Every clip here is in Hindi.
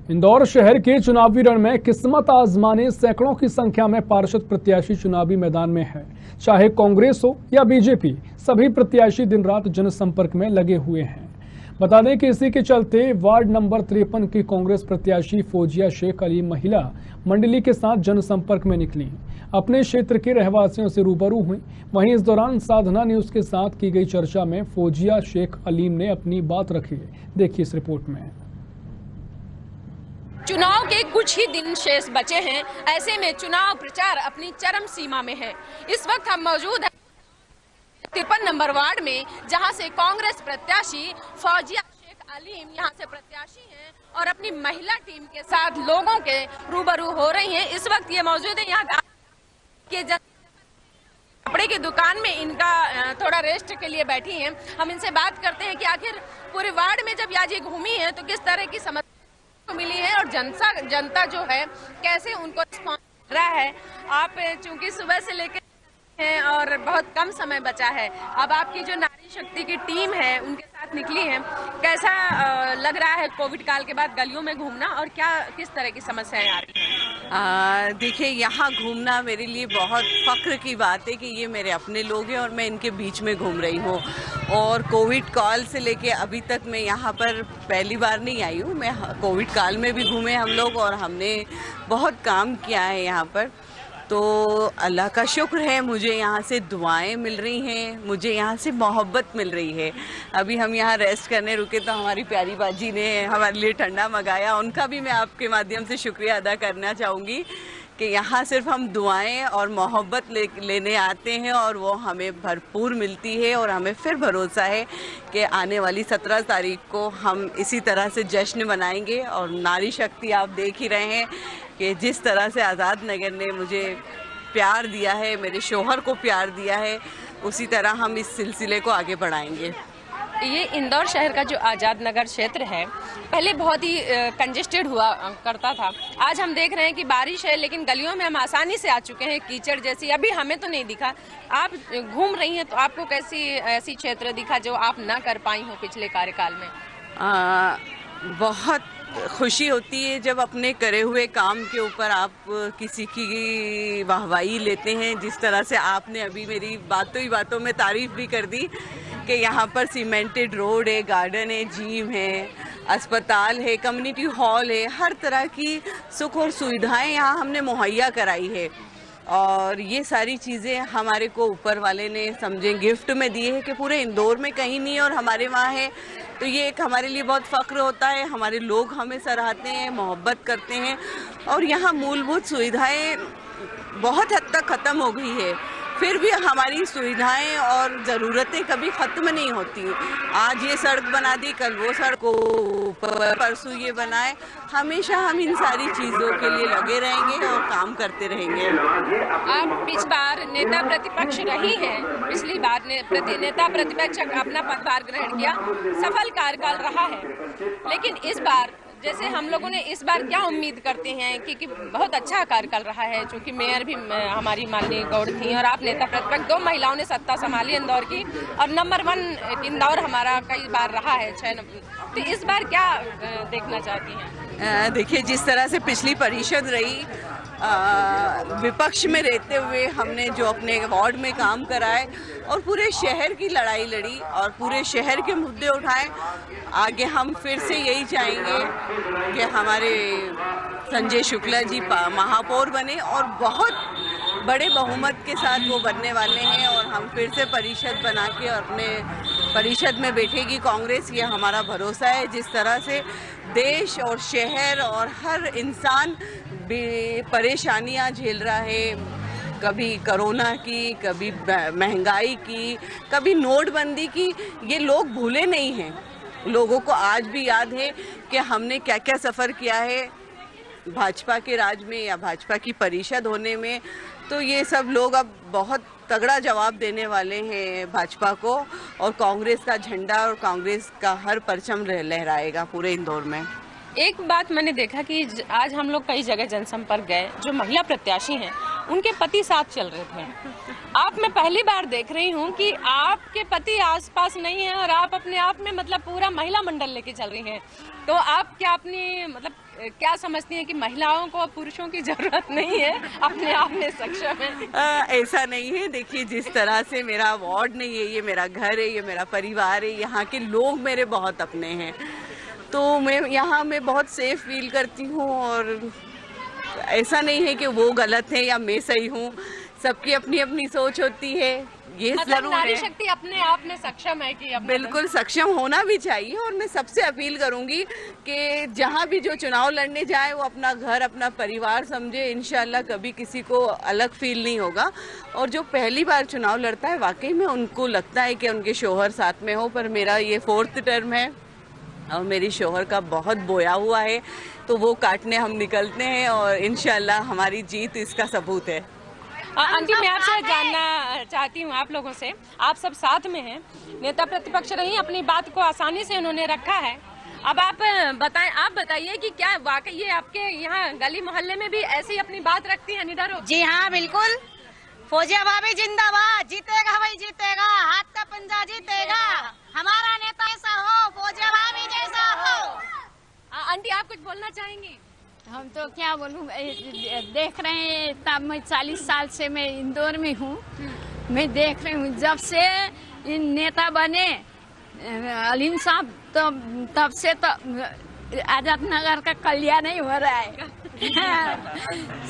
इंदौर शहर के चुनावी रण में किस्मत आजमाने सैकड़ों की संख्या में पार्षद प्रत्याशी चुनावी मैदान में है। चाहे कांग्रेस हो या बीजेपी, सभी प्रत्याशी दिन रात जनसंपर्क में लगे हुए हैं। बता दें कि इसी के चलते वार्ड नंबर 53 की कांग्रेस प्रत्याशी फौजिया शेख अली महिला मंडली के साथ जनसंपर्क में निकली, अपने क्षेत्र के रहवासियों से रूबरू हुई। वहीं इस दौरान साधना न्यूज के साथ की गई चर्चा में फौजिया शेख अलीम ने अपनी बात रखी। देखिए इस रिपोर्ट में। चुनाव के कुछ ही दिन शेष बचे हैं, ऐसे में चुनाव प्रचार अपनी चरम सीमा में है। इस वक्त हम मौजूद हैं 53 नंबर वार्ड में, जहां से कांग्रेस प्रत्याशी फौजिया शेख अलीम यहां से प्रत्याशी हैं और अपनी महिला टीम के साथ लोगों के रूबरू हो रही हैं। इस वक्त ये मौजूद है यहाँ के कपड़े की दुकान में, इनका थोड़ा रेस्ट के लिए बैठी हैं। हम इनसे बात करते हैं कि आखिर पूरे वार्ड में जब आज ये घूमी है तो किस तरह की समस्या मिली है और जनता जो है कैसे उनको रिस्पॉन्स रहा है। आप चूंकि सुबह से लेकर हैं और बहुत कम समय बचा है, अब आपकी जो नारी शक्ति की टीम है उनके साथ निकली है, कैसा लग रहा है कोविड काल के बाद गलियों में घूमना और क्या किस तरह की समस्याएं आ रही हैं? देखिए, यहाँ घूमना मेरे लिए बहुत फख्र की बात है कि ये मेरे अपने लोग हैं और मैं इनके बीच में घूम रही हूँ। और कोविड काल से लेके अभी तक मैं यहाँ पर पहली बार नहीं आई हूँ। मैं कोविड काल में भी घूमे हम लोग और हमने बहुत काम किया है यहाँ पर। तो अल्लाह का शुक्र है, मुझे यहाँ से दुआएं मिल रही हैं, मुझे यहाँ से मोहब्बत मिल रही है। अभी हम यहाँ रेस्ट करने रुके तो हमारी प्यारी बाजी ने हमारे लिए ठंडा मंगाया, उनका भी मैं आपके माध्यम से शुक्रिया अदा करना चाहूँगी कि यहाँ सिर्फ हम दुआएं और मोहब्बत लेने आते हैं और वो हमें भरपूर मिलती है। और हमें फिर भरोसा है कि आने वाली 17 तारीख को हम इसी तरह से जश्न मनाएंगे। और नारी शक्ति आप देख ही रहे हैं कि जिस तरह से आज़ाद नगर ने मुझे प्यार दिया है, मेरे शोहर को प्यार दिया है, उसी तरह हम इस सिलसिले को आगे बढ़ाएंगे। ये इंदौर शहर का जो आज़ाद नगर क्षेत्र है पहले बहुत ही कंजेस्टेड हुआ करता था। आज हम देख रहे हैं कि बारिश है लेकिन गलियों में हम आसानी से आ चुके हैं। कीचड़ जैसी अभी हमें तो नहीं दिखा। आप घूम रही हैं तो आपको कैसी ऐसी क्षेत्र दिखा जो आप ना कर पाई हो पिछले कार्यकाल में? बहुत खुशी होती है जब अपने करे हुए काम के ऊपर आप किसी की वाहवाही लेते हैं। जिस तरह से आपने अभी मेरी बातों ही बातों में तारीफ भी कर दी कि यहाँ पर सीमेंटेड रोड है, गार्डन है, जिम है, अस्पताल है, कम्युनिटी हॉल है, हर तरह की सुख और सुविधाएं यहाँ हमने मुहैया कराई है। और ये सारी चीज़ें हमारे को ऊपर वाले ने समझे गिफ्ट में दी है कि पूरे इंदौर में कहीं नहीं है और हमारे वहाँ है। तो ये एक हमारे लिए बहुत फ़ख्र होता है। हमारे लोग हमें सराहते हैं, मोहब्बत करते हैं और यहाँ मूलभूत सुविधाएं बहुत हद तक ख़त्म हो गई है। फिर भी हमारी सुविधाएं और ज़रूरतें कभी ख़त्म नहीं होती। आज ये सड़क बना दी, कल वो सड़क को, परसों ये बनाए। हमेशा हम इन सारी चीज़ों के लिए लगे रहेंगे और काम करते रहेंगे। आप इस बार नेता प्रतिपक्ष रही हैं, पिछली बार नेता प्रतिपक्ष अपना पदभार ग्रहण किया, सफल कार्यकाल रहा है। लेकिन इस बार जैसे हम लोगों ने इस बार क्या उम्मीद करते हैं क्योंकि बहुत अच्छा कार्यकाल रहा है, चूँकि मेयर भी हमारी माननीय गौड़ थी और आप नेता प्रतिपक्ष, 2 महिलाओं ने सत्ता संभाली इंदौर की और नंबर 1 इंदौर हमारा कई बार रहा है 6 नंबर। तो इस बार क्या देखना चाहती हैं? देखिए, जिस तरह से पिछली परिषद रही, विपक्ष में रहते हुए हमने जो अपने वार्ड में काम कराए और पूरे शहर की लड़ाई लड़ी और पूरे शहर के मुद्दे उठाए। आगे हम फिर से यही चाहेंगे कि हमारे संजय शुक्ला जी महापौर बने और बहुत बड़े बहुमत के साथ वो बनने वाले हैं और हम फिर से परिषद बना के अपने परिषद में बैठेगी कांग्रेस, ये हमारा भरोसा है। जिस तरह से देश और शहर और हर इंसान परेशानियां झेल रहा है, कभी कोरोना की, कभी महंगाई की, कभी नोटबंदी की, ये लोग भूले नहीं हैं। लोगों को आज भी याद है कि हमने क्या क्या सफ़र किया है भाजपा के राज में या भाजपा की परिषद होने में। तो ये सब लोग अब बहुत तगड़ा जवाब देने वाले हैं भाजपा को और कांग्रेस का झंडा और कांग्रेस का हर परचम लहराएगा पूरे इंदौर में। एक बात मैंने देखा कि आज हम लोग कई जगह जनसंपर्क गए, जो महिला प्रत्याशी हैं उनके पति साथ चल रहे थे। आप मैं पहली बार देख रही हूँ कि आपके पति आसपास नहीं है और आप अपने आप में मतलब पूरा महिला मंडल लेके चल रही हैं। तो आप क्या अपनी मतलब क्या समझती हैं कि महिलाओं को अब पुरुषों की जरूरत नहीं है, अपने आप में सक्षम है? ऐसा नहीं है। देखिए, जिस तरह से मेरा वार्ड नहीं है, ये मेरा घर है, ये मेरा परिवार है, यहाँ के लोग मेरे बहुत अपने हैं, तो मैं बहुत सेफ फील करती हूँ। और ऐसा नहीं है कि वो गलत है या मैं सही हूँ, सबकी अपनी अपनी सोच होती है। ये मतलब जरूर नारी है, शक्ति अपने आप में सक्षम है कि बिल्कुल सक्षम होना भी चाहिए। और मैं सबसे अपील करूंगी कि जहां भी जो चुनाव लड़ने जाए वो अपना घर, अपना परिवार समझे। इंशाल्लाह कभी किसी को अलग फील नहीं होगा। और जो पहली बार चुनाव लड़ता है, वाकई में उनको लगता है कि उनके शोहर साथ में हो, पर मेरा ये 4th टर्म है और मेरी शोहर का बहुत बोया हुआ है, तो वो काटने हम निकलते हैं और इंशाल्लाह हमारी जीत इसका सबूत है। आंटी, मैं आपसे जानना चाहती हूँ, आप लोगों से, आप सब साथ में हैं, नेता प्रतिपक्ष रही, अपनी बात को आसानी से उन्होंने रखा है। अब आप बताइए कि क्या वाकई ये आपके यहाँ गली मोहल्ले में भी ऐसे ही अपनी बात रखती है निडर हो? जी हाँ, बिल्कुल। फौजिया भाभी जिंदाबाद, जीतेगा भाई जीतेगा, हाथ का पंजा जीतेगा, हमारा नेता ऐसा हो, फौजिया भाभी जैसा हो। आंटी, आप कुछ बोलना चाहेंगी? हम तो क्या बोलूं, देख रहे हैं, तब मैं 40 साल से मैं इंदौर में हूँ, मैं देख रही हूँ जब से इन नेता बने अलीम साहब, तब से तो आजाद नगर का कल्याण ही हो रहा है।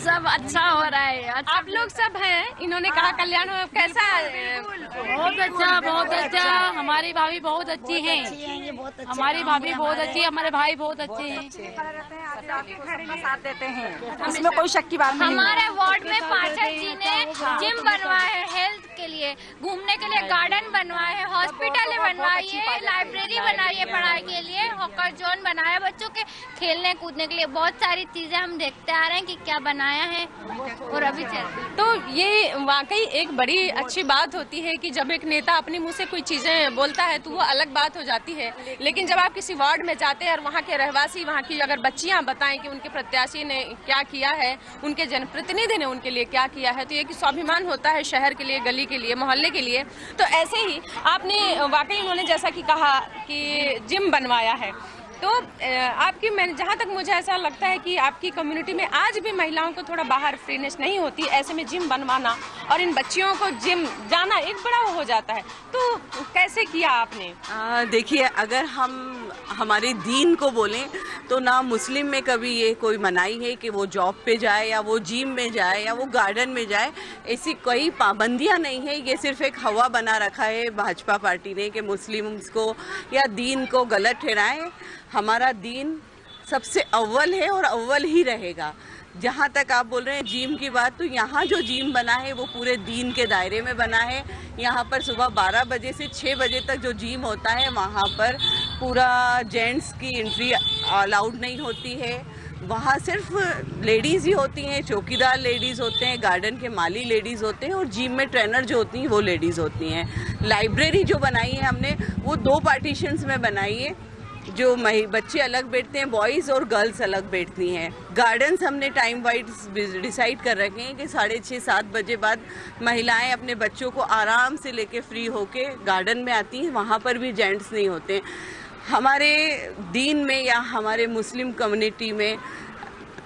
सब अच्छा हो रहा है। अच्छा, आप लोग सब हैं, इन्होंने कहा कल्याण हो, कैसा? बहुत अच्छा, बहुत अच्छा। हमारी भाभी बहुत अच्छी है, हमारी भाभी बहुत अच्छी है, हमारे भाई बहुत अच्छे हैं, साथ देते हैं, इसमें कोई शक की बात नहीं। हमारे वार्ड में पार्षद जी ने जिम बनवाया है, हेल्थ के लिए, घूमने के लिए गार्डन बनवाए है, हॉस्पिटल बनवाई है, लाइब्रेरी बनाई है पढ़ाई के लिए, हॉकर जोन बनाया बच्चों के खेलने कूदने के लिए, बहुत सारी चीजें हम देखते आ रहे हैं कि क्या बनाया है और अभी चल। तो ये वाकई एक बड़ी अच्छी बात होती है कि जब एक नेता अपने मुंह से कोई चीजें बोलता है तो वो अलग बात हो जाती है, लेकिन जब आप किसी वार्ड में जाते हैं और वहाँ के रहवासी, वहाँ की अगर बच्चियाँ बताएं कि उनके प्रत्याशी ने क्या किया है, उनके जनप्रतिनिधि ने उनके लिए क्या किया है, तो ये कि स्वाभिमान होता है शहर के लिए, गली के लिए, मोहल्ले के लिए। तो ऐसे ही आपने वाकई, उन्होंने जैसा कि कहा कि जिम बनवाया है, तो आपकी, मैं जहाँ तक मुझे ऐसा लगता है कि आपकी कम्युनिटी में आज भी महिलाओं को थोड़ा बाहर फ्रीनेस नहीं होती, ऐसे में जिम बनवाना और इन बच्चियों को जिम जाना एक बड़ा हो जाता है, तो कैसे किया आपने? देखिए, अगर हम हमारे दीन को बोलें तो ना मुस्लिम में कभी ये कोई मनाही है कि वो जॉब पे जाए या वो जिम में जाए या वो गार्डन में जाए, ऐसी कोई पाबंदियां नहीं है। ये सिर्फ एक हवा बना रखा है भाजपा पार्टी ने कि मुस्लिम्स को या दीन को गलत ठहराएं। हमारा दीन सबसे अव्वल है और अव्वल ही रहेगा। जहाँ तक आप बोल रहे हैं जिम की बात, तो यहाँ जो जिम बना है वो पूरे दीन के दायरे में बना है। यहाँ पर सुबह 12 बजे से 6 बजे तक जो जिम होता है, वहाँ पर पूरा जेंट्स की एंट्री अलाउड नहीं होती है। वहाँ सिर्फ लेडीज़ ही होती हैं, चौकीदार लेडीज़ होते हैं, गार्डन के माली लेडीज़ होते हैं और जिम में ट्रेनर जो होती हैं वो लेडीज़ होती हैं। लाइब्रेरी जो बनाई है हमने, वो 2 पार्टीशंस में बनाई है, जो बच्चे अलग बैठते हैं, बॉयज़ और गर्ल्स अलग बैठती हैं। गार्डन्स हमने टाइम वाइज डिसाइड कर रखे हैं कि 6:30-7 बजे बाद महिलाएं अपने बच्चों को आराम से लेके फ्री होके गार्डन में आती हैं, वहाँ पर भी जेंट्स नहीं होते। हमारे दीन में या हमारे मुस्लिम कम्युनिटी में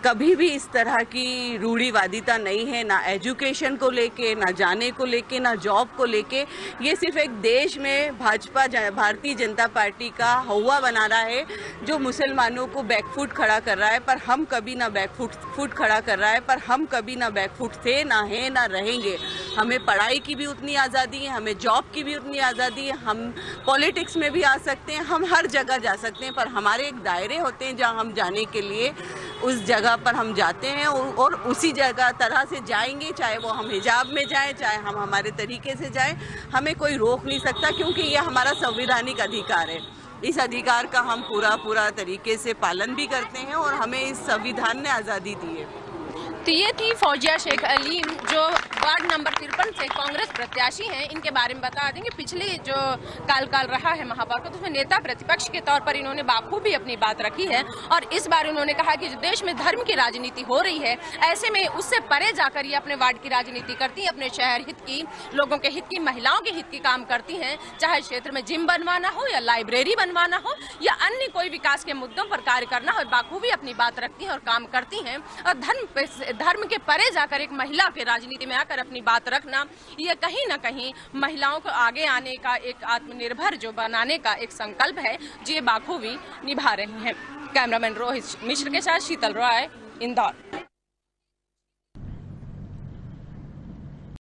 कभी भी इस तरह की रूढ़िवादिता नहीं है, ना एजुकेशन को लेके, ना जाने को लेके, ना जॉब को लेके। ये सिर्फ एक देश में भाजपा, भारतीय जनता पार्टी का हवा बना रहा है जो मुसलमानों को बैकफुट खड़ा कर रहा है, पर हम कभी ना बैकफुट खड़ा कर रहा है, पर हम कभी ना बैकफुट थे, ना है, ना रहेंगे। हमें पढ़ाई की भी उतनी आज़ादी है, हमें जॉब की भी उतनी आज़ादी है, हम पॉलिटिक्स में भी आ सकते हैं, हम हर जगह जा सकते हैं, पर हमारे एक दायरे होते हैं जहाँ हम जाने के लिए उस जगह पर हम जाते हैं और उसी जगह तरह से जाएंगे, चाहे वो हम हिजाब में जाएं, चाहे हम हमारे तरीके से जाएं, हमें कोई रोक नहीं सकता, क्योंकि ये हमारा संवैधानिक अधिकार है। इस अधिकार का हम पूरा तरीके से पालन भी करते हैं और हमें इस संविधान ने आज़ादी दी है। तो ये थी फौजिया शेख अलीम, जो वार्ड नंबर 53 से कांग्रेस प्रत्याशी हैं। इनके बारे में बता देंगे, पिछले जो काल रहा है महापौर का, तो उसमें नेता प्रतिपक्ष के तौर पर इन्होंने बाखूबी अपनी बात रखी है। और इस बार उन्होंने कहा कि जो देश में धर्म की राजनीति हो रही है, ऐसे में उससे परे जाकर ये अपने वार्ड की राजनीति करती है, अपने शहर हित की, लोगों के हित की, महिलाओं के हित की काम करती हैं। चाहे क्षेत्र में जिम बनवाना हो या लाइब्रेरी बनवाना हो या अन्य कोई विकास के मुद्दों पर कार्य करना हो, बाखूबी अपनी बात रखती हैं और काम करती हैं। और धर्म के परे जाकर एक महिला के राजनीति में आकर अपनी बात रखना, ये कहीं ना कहीं महिलाओं को आगे आने का, एक आत्मनिर्भर जो बनाने का एक संकल्प है, जो ये बाखूबी निभा रही हैं। कैमरामैन रोहित मिश्र के साथ शीतल रॉय, इंदौर।